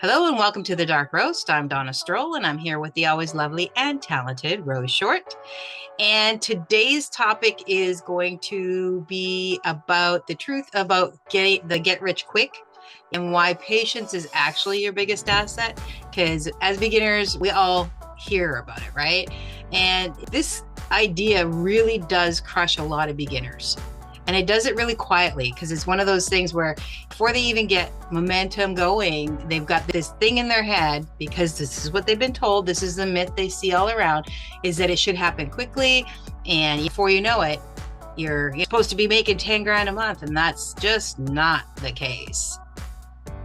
Hello and welcome to The Dark Roast. I'm Donna Stroll and I'm here with the always lovely and talented Rose Short. And today's topic is going to be about the truth about get rich quick and why patience is actually your biggest asset. Because as beginners, we all hear about it, right? And this idea really does crush a lot of beginners. And it does it really quietly because it's one of those things where before they even get momentum going, they've got this thing in their head because this is what they've been told. This is the myth they see all around, is that it should happen quickly. And before you know it, you're supposed to be making 10 grand a month. And that's just not the case.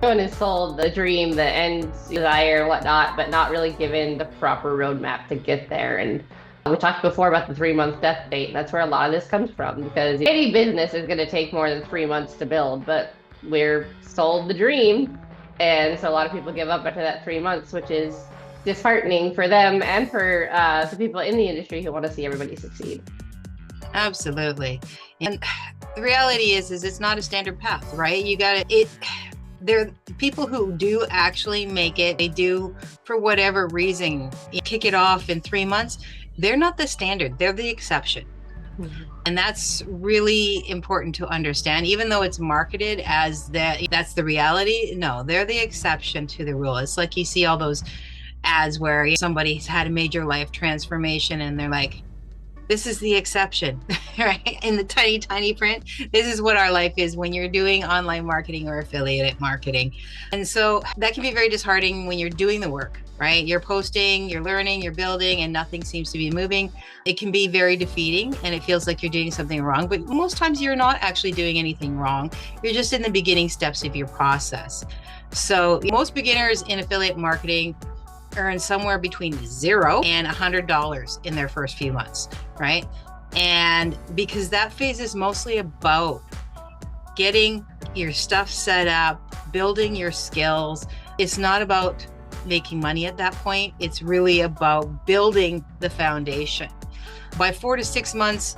Everyone is sold the dream, the end desire, whatnot, but not really given the proper roadmap to get there. And we talked before about the 3-month death date. That's where a lot of this comes from, because any business is going to take more than 3 months to build, but we're sold the dream. And so a lot of people give up after that 3 months, which is disheartening for them and for the people in the industry who want to see everybody succeed. Absolutely. And the reality is it's not a standard path, right? There are people who do actually make it. They do, for whatever reason, kick it off in 3 months. They're not the standard. They're the exception. Mm-hmm. And that's really important to understand, even though it's marketed as that's the reality. No, they're the exception to the rule. It's like you see all those ads where somebody's had a major life transformation and they're like, this is the exception, right? In the tiny, tiny print, this is what our life is when you're doing online marketing or affiliate marketing. And so that can be very disheartening when you're doing the work, right? You're posting, you're learning, you're building, and nothing seems to be moving. It can be very defeating and it feels like you're doing something wrong, but most times you're not actually doing anything wrong. You're just in the beginning steps of your process. So most beginners in affiliate marketing earn somewhere between $0 and $100 in their first few months, right? And because that phase is mostly about getting your stuff set up, building your skills. It's not about making money at that point. It's really about building the foundation. By 4 to 6 months,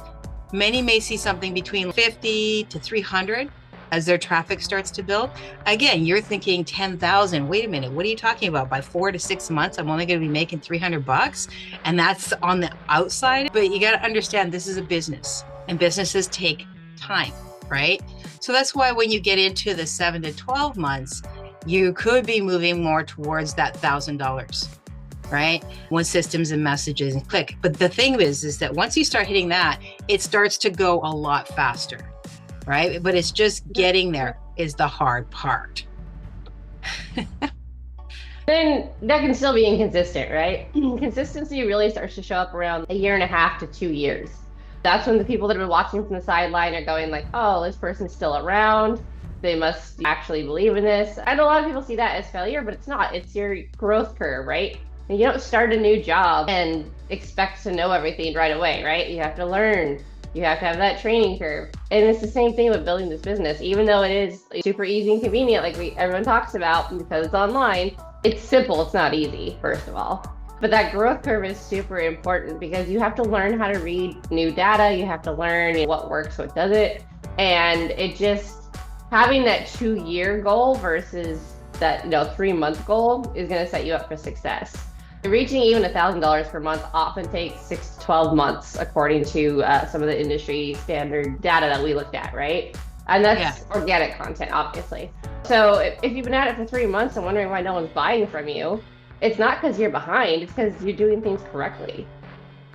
many may see something between 50 to 300 as their traffic starts to build. Again, you're thinking 10,000. Wait a minute, what are you talking about? By 4 to 6 months, I'm only going to be making $300, and that's on the outside. But you got to understand, this is a business, and businesses take time, right? So that's why when you get into the 7 to 12 months, you could be moving more towards that $1,000, right? When systems and messages click. But the thing is that once you start hitting that, it starts to go a lot faster. Right? But it's just getting there is the hard part. Then that can still be inconsistent, right? Consistency really starts to show up around 1.5 to 2 years. That's when the people that are watching from the sideline are going like, oh, this person's still around. They must actually believe in this. And a lot of people see that as failure, but it's not. It's your growth curve, right? And you don't start a new job and expect to know everything right away, right? You have to learn. You have to have that training curve. And it's the same thing with building this business. Even though it is super easy and convenient, like everyone talks about, because it's online, it's simple, it's not easy, first of all. But that growth curve is super important because you have to learn how to read new data. You have to learn what works, what doesn't. And it just, having that 2-year goal versus that 3-month goal is gonna set you up for success. Reaching even $1,000 per month often takes 6 to 12 months, according to some of the industry standard data that we looked at, right? And that's organic content, obviously. So if you've been at it for 3 months and wondering why no one's buying from you, it's not because you're behind, it's because you're doing things correctly.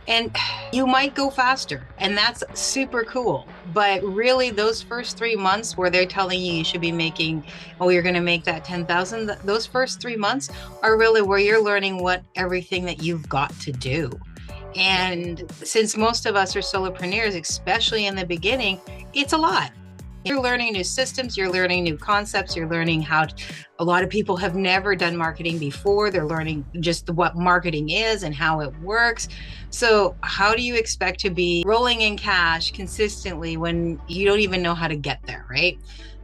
And you might go faster, and that's super cool. But really, those first 3 months where they're telling you should be making, you're going to make that 10,000. Those first 3 months are really where you're learning everything that you've got to do. And since most of us are solopreneurs, especially in the beginning, it's a lot. You're learning new systems, you're learning new concepts, you're learning a lot of people have never done marketing before. They're learning just what marketing is and how it works. So how do you expect to be rolling in cash consistently when you don't even know how to get there, right?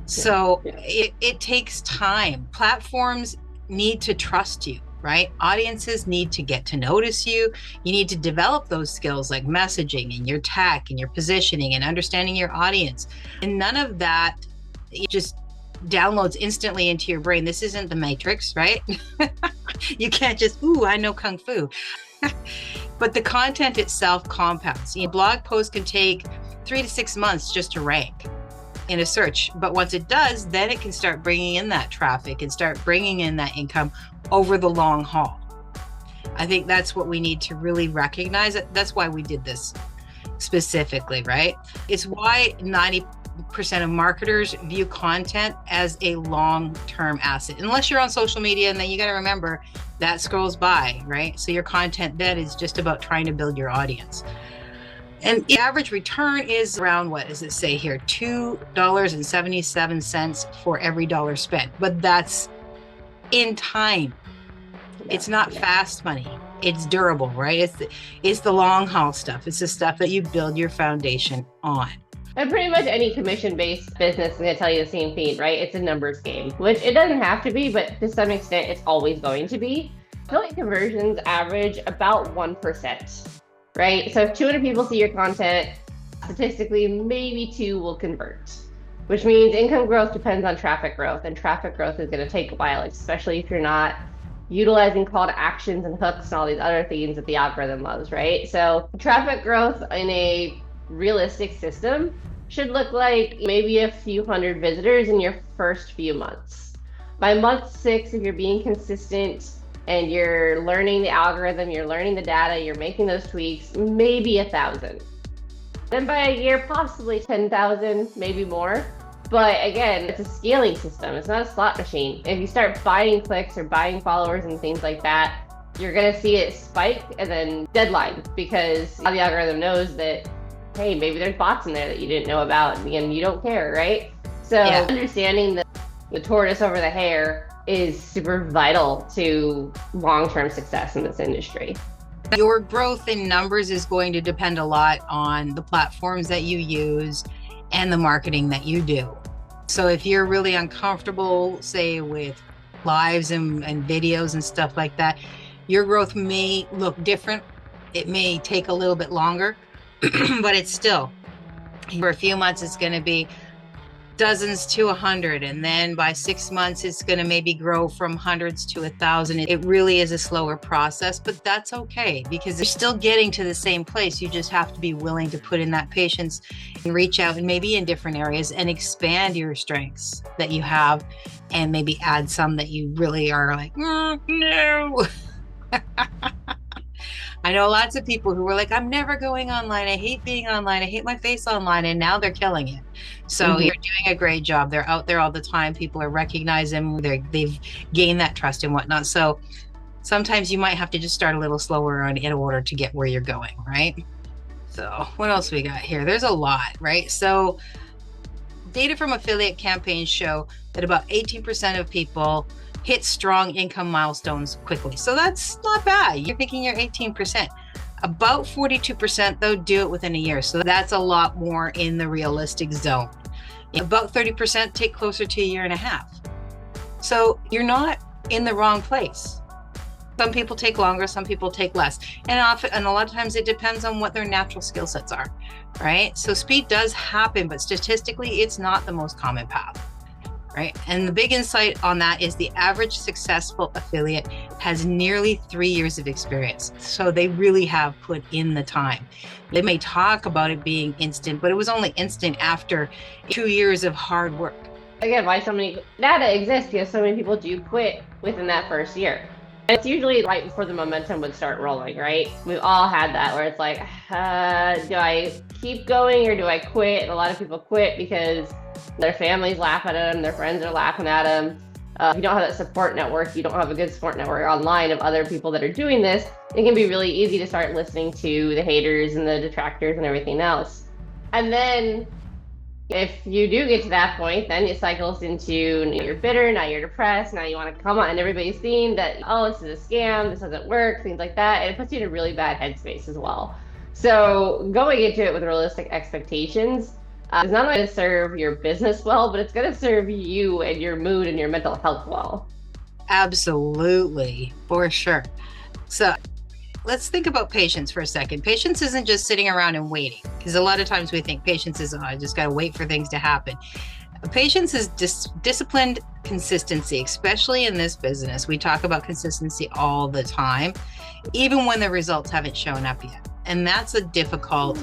So it takes time. Platforms need to trust you. Right? Audiences need to get to notice you. You need to develop those skills like messaging and your tech and your positioning and understanding your audience. And none of that just downloads instantly into your brain. This isn't the Matrix, right? You can't just, ooh, I know Kung Fu. But the content itself compounds. Blog posts can take 3 to 6 months just to rank in a search. But once it does, then it can start bringing in that traffic and start bringing in that income over the long haul. I think that's what we need to really recognize. That's why we did this specifically, right? It's why 90% of marketers view content as a long-term asset, unless you're on social media, and then you got to remember that scrolls by, right? So your content then is just about trying to build your audience. And the average return is around, what does it say here? $2.77 for every dollar spent. But that's in time. It's not fast money. It's durable, right? It's the long haul stuff. It's the stuff that you build your foundation on. And pretty much any commission-based business is going to tell you the same thing, right? It's a numbers game, which it doesn't have to be, but to some extent, it's always going to be. Affiliate conversions average about 1%, right? So if 200 people see your content, statistically, maybe 2 will convert, which means income growth depends on traffic growth, and traffic growth is going to take a while, especially if you're not utilizing call to actions and hooks and all these other things that the algorithm loves, right? So traffic growth in a realistic system should look like maybe a few hundred visitors in your first few months. By month 6, if you're being consistent and you're learning the algorithm, you're learning the data, you're making those tweaks, maybe 1,000. Then by a year, possibly 10,000, maybe more. But again, it's a scaling system. It's not a slot machine. If you start buying clicks or buying followers and things like that, you're going to see it spike and then deadline, because now the algorithm knows that, hey, maybe there's bots in there that you didn't know about and you don't care, right? So understanding the tortoise over the hare is super vital to long-term success in this industry. Your growth in numbers is going to depend a lot on the platforms that you use and the marketing that you do. So if you're really uncomfortable, say with lives and videos and stuff like that, your growth may look different. It may take a little bit longer, but it's still, for a few months, it's going to be dozens to 100. And then by 6 months, it's going to maybe grow from hundreds to 1,000. It really is a slower process, but that's okay, because you're still getting to the same place. You just have to be willing to put in that patience and reach out, and maybe in different areas, and expand your strengths that you have, and maybe add some that you really are like, no. I know lots of people who were like, I'm never going online. I hate being online. I hate my face online. And now they're killing it. So you're doing a great job. They're out there all the time. People are recognizing them. They've gained that trust and whatnot. So sometimes you might have to just start a little slower in order to get where you're going, right? So what else we got here? There's a lot, right? So data from affiliate campaigns show that about 18% of people hit strong income milestones quickly. So that's not bad. You're thinking you're 18%. About 42% though do it within a year. So that's a lot more in the realistic zone. About 30% take closer to a year and a half. So you're not in the wrong place. Some people take longer, some people take less. And a lot of times it depends on what their natural skill sets are, right? So speed does happen, but statistically it's not the most common path. Right. And the big insight on that is the average successful affiliate has nearly 3 years of experience. So they really have put in the time. They may talk about it being instant, but it was only instant after 2 years of hard work. Again, why so many data exists, because so many people do quit within that first year. And it's usually right before the momentum would start rolling, right? We've all had that where it's like, do I keep going or do I quit? And a lot of people quit because their families laugh at them, their friends are laughing at them. If you don't have that support network, you don't have a good support network online of other people that are doing this, it can be really easy to start listening to the haters and the detractors and everything else. And then if you do get to that point, then it cycles into you're bitter, now you're depressed, now you want to come on and everybody's seeing that, oh, this is a scam, this doesn't work, things like that. And it puts you in a really bad headspace as well. So going into it with realistic expectations is not only going to serve your business well, but it's going to serve you and your mood and your mental health well. Absolutely, for sure. So let's think about patience for a second. Patience isn't just sitting around and waiting, because a lot of times we think patience is, I just got to wait for things to happen. Patience is disciplined consistency, especially in this business. We talk about consistency all the time, even when the results haven't shown up yet. And that's a difficult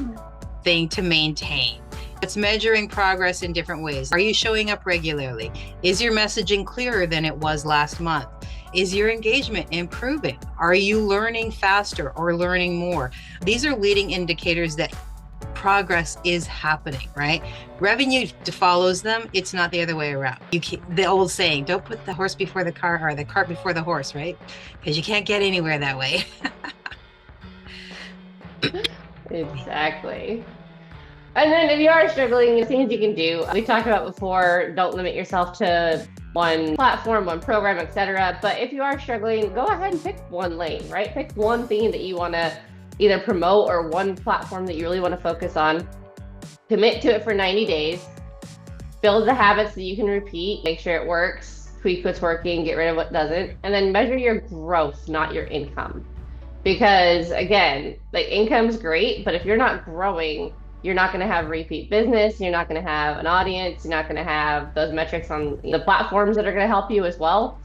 thing to maintain. It's measuring progress in different ways. Are you showing up regularly? Is your messaging clearer than it was last month? Is your engagement improving? Are you learning faster or learning more? These are leading indicators that progress is happening, right? Revenue follows them. It's not the other way around. The old saying, don't put the horse before the cart, or the cart before the horse, right? Because you can't get anywhere that way. Exactly. And then if you are struggling, things you can do. We talked about before, don't limit yourself to one platform, one program, etc. But if you are struggling, go ahead and pick one lane, right? Pick one thing that you want to either promote or one platform that you really want to focus on. Commit to it for 90 days. Build the habits that you can repeat. Make sure it works. Tweak what's working. Get rid of what doesn't. And then measure your growth, not your income. Because again, like, income's great, but if you're not growing, you're not going to have repeat business. You're not going to have an audience. You're not going to have those metrics on the platforms that are going to help you as well.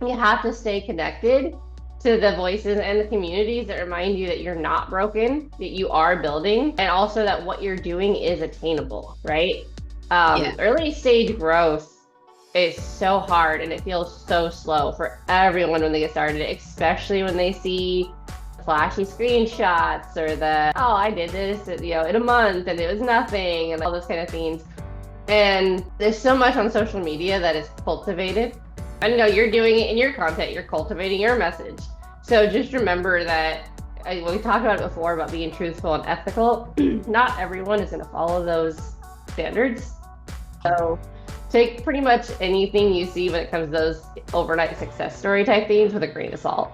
You have to stay connected to the voices and the communities that remind you that you're not broken, that you are building, and also that what you're doing is attainable, right? Early stage growth is so hard and it feels so slow for everyone when they get started, especially when they see flashy screenshots or oh, I did this, in a month and it was nothing, and all those kind of things. And there's so much on social media that is cultivated. I know you're doing it in your content, you're cultivating your message. So just remember that we talked about it before about being truthful and ethical. Not everyone is going to follow those standards. So take pretty much anything you see when it comes to those overnight success story type things with a grain of salt.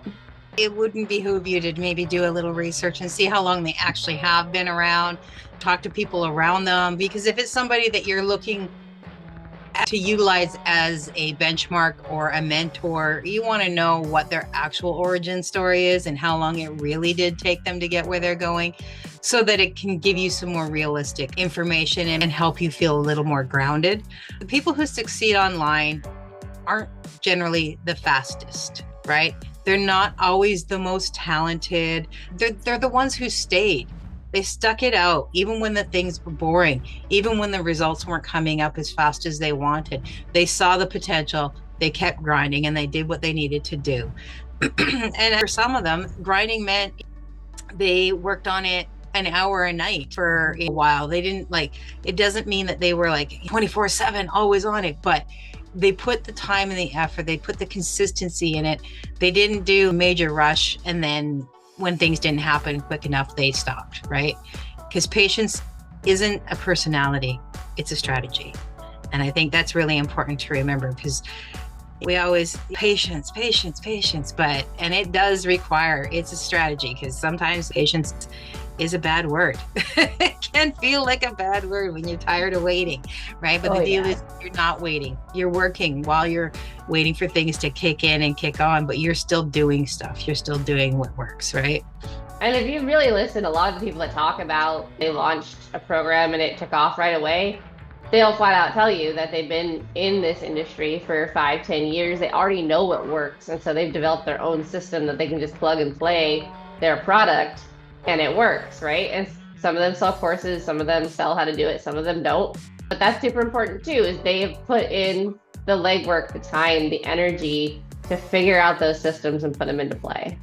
It wouldn't behoove you to maybe do a little research and see how long they actually have been around, talk to people around them, because if it's somebody that you're looking to utilize as a benchmark or a mentor, you want to know what their actual origin story is and how long it really did take them to get where they're going, so that it can give you some more realistic information and help you feel a little more grounded. The people who succeed online aren't generally the fastest, right? They're not always the most talented. They're the ones who stayed. They stuck it out, even when the things were boring, even when the results weren't coming up as fast as they wanted. They saw the potential, they kept grinding, and they did what they needed to do. And for some of them, grinding meant they worked on it an hour a night for a while. They didn't it doesn't mean that they were 24/7 always on it, but they put the time and the effort, they put the consistency in it. They didn't do a major rush, and then when things didn't happen quick enough, they stopped, right? Because patience isn't a personality, it's a strategy. And I think that's really important to remember, because we always patience, and it does require, it's a strategy, because sometimes patience is a bad word. It can feel like a bad word when you're tired of waiting, right? But the deal is you're not waiting. You're working while you're waiting for things to kick in and kick on, but you're still doing stuff. You're still doing what works, right? And if you really listen, a lot of the people that talk about they launched a program and it took off right away, they'll flat out tell you that they've been in this industry for 5-10 years. They already know what works. And so they've developed their own system that they can just plug and play their product and it works, right? And some of them sell courses, some of them sell how to do it, some of them don't. But that's super important too, is they have put in the legwork, the time, the energy to figure out those systems and put them into play.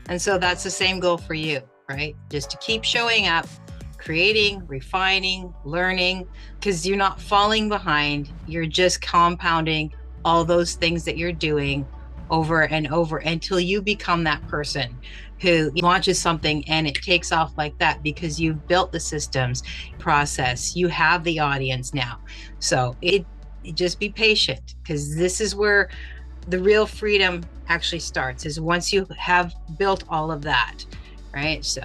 And so that's the same goal for you, right? Just to keep showing up, creating, refining, learning, because you're not falling behind. You're just compounding all those things that you're doing over and over until you become that person who launches something and it takes off like that, because you've built the systems, process, you have the audience now. So just be patient, because this is where the real freedom actually starts, is once you have built all of that, right? So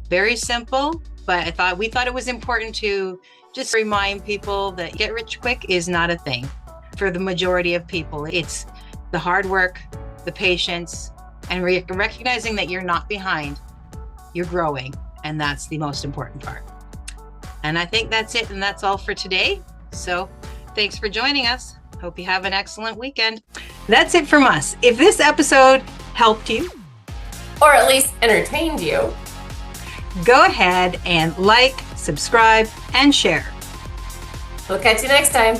very simple, but we thought it was important to just remind people that get rich quick is not a thing. For the majority of people, it's the hard work, the patience, and recognizing that you're not behind, you're growing. And that's the most important part. And I think that's it. And that's all for today. So thanks for joining us. Hope you have an excellent weekend. That's it from us. If this episode helped you, or at least entertained you, go ahead and like, subscribe, and share. We'll catch you next time.